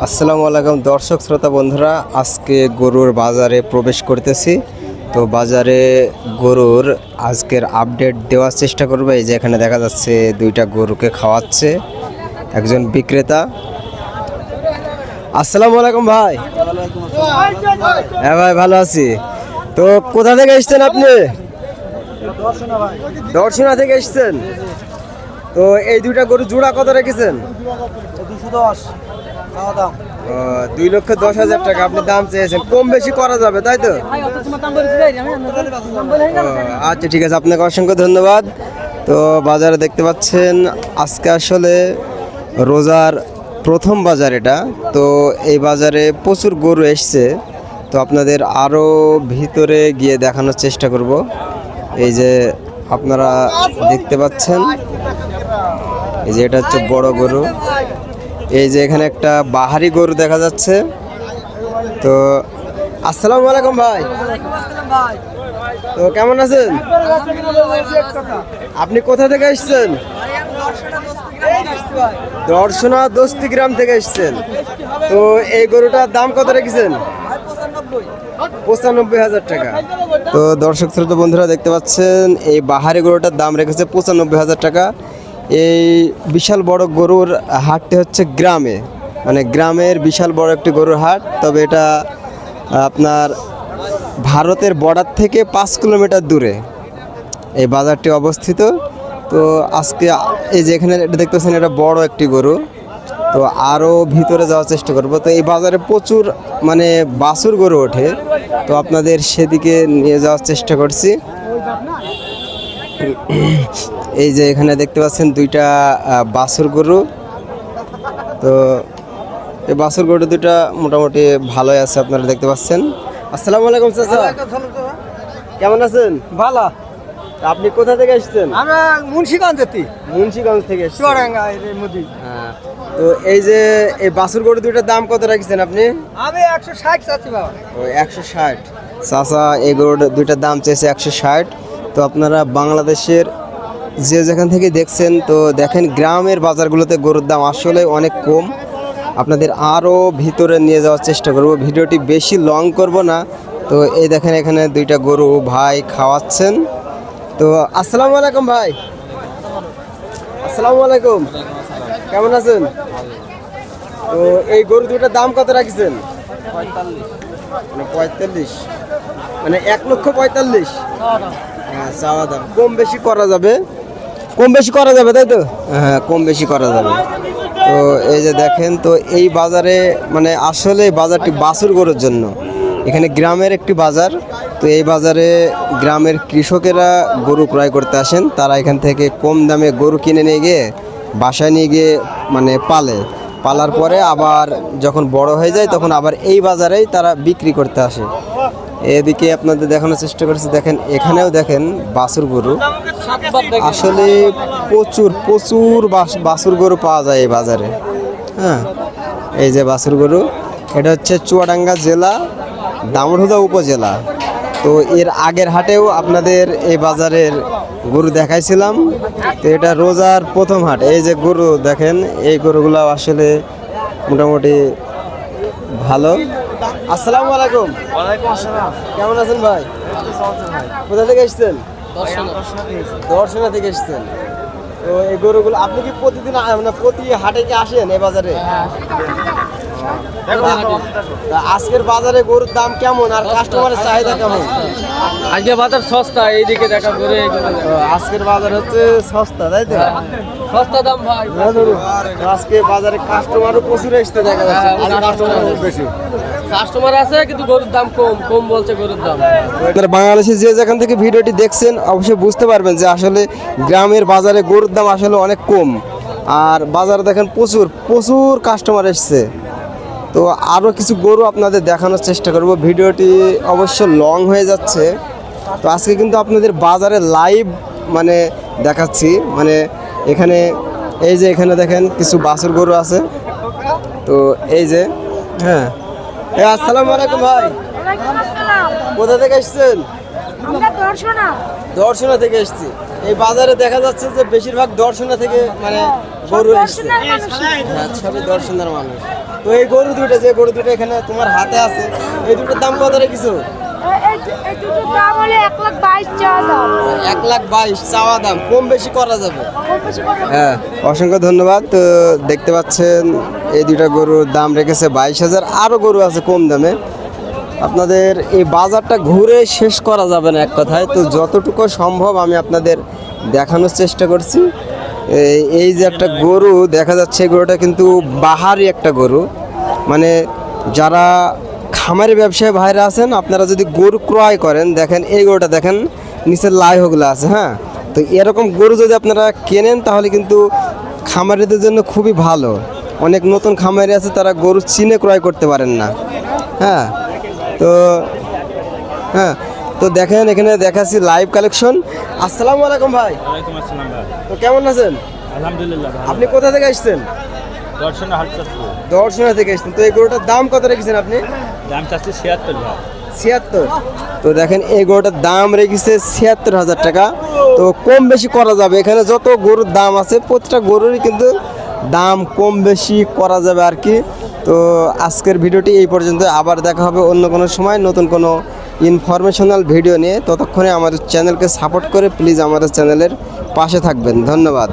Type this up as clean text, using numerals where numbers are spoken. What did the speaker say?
আসসালামু আলাইকুম দর্শক শ্রোতা বন্ধুরা, আজকে গরুর বাজারে প্রবেশ করতেছি। তো বাজারে গরুর আজকের আপডেট দেওয়ার চেষ্টা করবো। এই যে এখানে দেখা যাচ্ছে দুইটা গরুকে খাওয়াচ্ছে একজন বিক্রেতা। আসসালামু আলাইকুম ভাই। হ্যাঁ ভাই, ভালো আছি। তো কোথা থেকে এসছেন আপনি? দর্শনা থেকে এসছেন। তো এই দুইটা গরু জোড়া কত রেখেছেন? 2,10,000 টাকা আপনি দাম চেয়েছেন, কম বেশি করা যাবে তাই তো? আচ্ছা ঠিক আছে, আপনাকে অসংখ্য ধন্যবাদ। তো বাজারে দেখতে পাচ্ছেন আজকে আসলে রোজার প্রথম বাজার এটা। তো এই বাজারে প্রচুর গরু এসছে। তো আপনাদের আরও ভিতরে গিয়ে দেখানোর চেষ্টা করব। এই যে আপনারা দেখতে পাচ্ছেন, এই যে এটা হচ্ছে বড় গরু। এই যে এখানে একটা বাহারি গরু দেখা যাচ্ছে। তো আসসালামু আলাইকুম ভাই। তো কেমন আছেন? আপনি কোথা থেকে এসেছেন? দর্শনা দস্তি গ্রাম থেকে এসেছেন। তো এই গরুটার দাম কত রেখেছেন? 95,000 টাকা। তো দর্শক শ্রোতা বন্ধুরা দেখতে পাচ্ছেন এই বাহারি গরুটার দাম রেখেছে 95,000 টাকা। এই বিশাল বড় গরুর হাটটি হচ্ছে গ্রামে, মানে গ্রামের বিশাল বড় একটি গরুর হাট। তবে এটা আপনার ভারতের বর্ডার থেকে 5 কিলোমিটার দূরে এই বাজারটি অবস্থিত। তো আজকে এই যে এখানে এটা দেখতেছেন, এটা বড় একটি গরু। তো আরও ভিতরে যাওয়ার চেষ্টা করব। তো এই বাজারে প্রচুর মানে বাছুর গরু ওঠে, তো আপনাদের সেদিকে নিয়ে যাওয়ার চেষ্টা করছি। এই যে এখানে দেখতে পাচ্ছেন দুইটা বাছুর গরু। তো এই বাছুর গরু দুইটা মোটামুটি ভালোই আছে, আপনারা দেখতে পাচ্ছেন। আসসালামু আলাইকুম চাচা, কেমন আছেন? ভালো। আপনি কোথা থেকে এসেছেন? আমরা মুন্সিগঞ্জ থেকে এসেছেন। হ্যাঁ। তো এই যে এই বাছুর গরু দুইটার দাম কত রাখছেন আপনি? আমি 160 চাচ্ছি বাবা। 160 চাচা এই গরু দুইটার দাম চেয়েছে 160। তো আপনারা বাংলাদেশের যে যেখান থেকে দেখছেন, তো দেখেন গ্রামের বাজারগুলোতে গরুর দাম আসলে অনেক কম। আপনাদের আরও ভিতরে নিয়ে যাওয়ার চেষ্টা করব, ভিডিওটি বেশি লং করব না। তো এই দেখেন এখানে দুইটা গরু ভাই খাওয়াচ্ছেন। তো আসসালামু আলাইকুম ভাই। আসসালামু আলাইকুম, কেমন আছেন? তো এই গরু দুটার দাম কত রাখছেন? 45, মানে 1,45,000। হ্যাঁ, চাওয়া দাম কম বেশি করা যাবে, তাই তো? হ্যাঁ, কম বেশি করা যাবে। তো এই যে দেখেন, তো এই বাজারে মানে আসলে বাজারটি বাছুর গরুর জন্য, এখানে গ্রামের একটি বাজার। তো এই বাজারে গ্রামের কৃষকেরা গরু ক্রয় করতে আসেন। তারা এখান থেকে কম দামে গরু কিনে নিয়ে গিয়ে বাসায় নিয়ে গিয়ে মানে পালার পরে আবার যখন বড় হয়ে যায় তখন আবার এই বাজারেই তারা বিক্রি করতে আসে। এদিকে আপনাদের দেখানোর চেষ্টা করছি, দেখেন এখানেও দেখেন বাছুর গরু। আসলে প্রচুর বাছুর গরু পাওয়া যায় এই বাজারে। হ্যাঁ, এই যে বাছুর গরু, এটা হচ্ছে চুয়াডাঙ্গা জেলা, দামোহদা উপজেলা। তো এর আগের হাটেও আপনাদের এই বাজারের গরু দেখাইছিলাম। তো এটা রোজার প্রথম হাট। এই যে গরু দেখেন, এই গরুগুলো আসলে মোটামুটি ভালো। আসসালামু আলাইকুম। ওয়ালাইকুম আসসালাম। কেমন আছেন ভাই? কোথা থেকে এসেছেন? দর্শনা থেকে এসেছেন। তো এই গরুগুলো আপনি কি প্রতিদিন মানে প্রতি হাটে কি আসেন এই বাজারে? তা আজকের বাজারে গরুর দাম কেমন আর কাস্টমারের চাহিদা কেমন? আজকে বাজার সস্তা, এইদিকে দেখা করে আজকের বাজার হচ্ছে সস্তা, তাই তো? সস্তা দাম ভাই। আজকে বাজারে কাস্টমারও প্রচুর এসতে দেখা যাচ্ছে, কাস্টমার বেশি। কাস্টমার আছে কিন্তু গরুর দাম কম বলছে গরুর দাম। আপনারা বাংলাদেশে যে যেখান থেকে ভিডিওটি দেখছেন অবশ্যই বুঝতে পারবেন যে আসলে গ্রামের বাজারে গরুর দাম আসলে অনেক কম। আর বাজারে দেখেন প্রচুর কাস্টমার এসছে। তো আরও কিছু গরু আপনাদের দেখানোর চেষ্টা করব, ভিডিওটি অবশ্য লং হয়ে যাচ্ছে। তো আজকে কিন্তু আপনাদের বাজারে লাইভ মানে দেখাচ্ছি, মানে এখানে এই যে এখানে দেখেন কিছু বাছুর গরু আছে। তো এই যে হ্যাঁ, আসসালামু আলাইকুম ভাই। কোথা থেকে এসেছেন? দর্শনা থেকে এসেছি। এই বাজারে দেখা যাচ্ছে যে বেশিরভাগ দর্শনা থেকে মানে গরু এসছে। সবই দর্শনার মানুষ। তো এই গরু দুটো যে গরু দুটো এখানে তোমার হাতে আছে এই দুটোর দাম কত রেখেছো? এই দুটোর দাম হলো 1,22,000 চাওয়া দাম। 1,22,000 চাওয়া দাম, কম বেশি করা যাবে। কম বেশি করে হ্যাঁ, অসংখ্য ধন্যবাদ। তো দেখতে পাচ্ছেন এই দুটা গরুর দাম রেখেছে 22,000। আরও গরু আছে কম দামে। আপনাদের এই বাজারটা ঘুরে শেষ করা যাবে না এক কথায়, তো যতটুকু সম্ভব আমি আপনাদের দেখানোর চেষ্টা করছি। এই যে একটা গরু দেখা যাচ্ছে, এই গরুটা কিন্তু বাহারি একটা গরু। মানে যারা খামারি ব্যবসায়ী ভাইরা আছেন, আপনারা যদি গরু ক্রয় করেন, দেখেন এই গরুটা দেখেন নিচের লাইহগুলো আছে। হ্যাঁ, তো এরকম গরু যদি আপনারা কেনেন তাহলে কিন্তু খামারিদের জন্য খুবই ভালো। অনেক নতুন খামারি আছে, তারা গরু চিনে ক্রয় করতে পারেন না। হ্যাঁ, তো দেখেন এখানে দেখাচ্ছি লাইভ কালেকশন। আসসালামু আলাইকুম ভাই। ওয়ালাইকুম আসসালাম ভাই। তো কেমন আছেন? আলহামদুলিল্লাহ ভালো। আপনি কোথা থেকে আসছেন? দর্শনে হাট চাচ্ছি। দর্শনা থেকে আসছেন। তো এই গরুটার দাম কত রেখেছেন আপনি? দাম চাচ্ছি 76 ভাই। 76। তো দেখেন এই গরুটার দাম রেখেছে 76,000 টাকা। তো কম বেশি করা যাবে। এখানে যত গরুর দাম আছে প্রতিটা গরুরই কিন্তু দাম কম বেশি করা যাবে আর কি। তো আজকের ভিডিওটি এই পর্যন্ত। আবার দেখা হবে অন্য কোনো সময় নতুন কোনো ইনফরমেশনাল ভিডিও নিয়ে। ততক্ষণে আমাদের চ্যানেলকে সাপোর্ট করে প্লিজ আমাদের চ্যানেলের পাশে থাকবেন। ধন্যবাদ।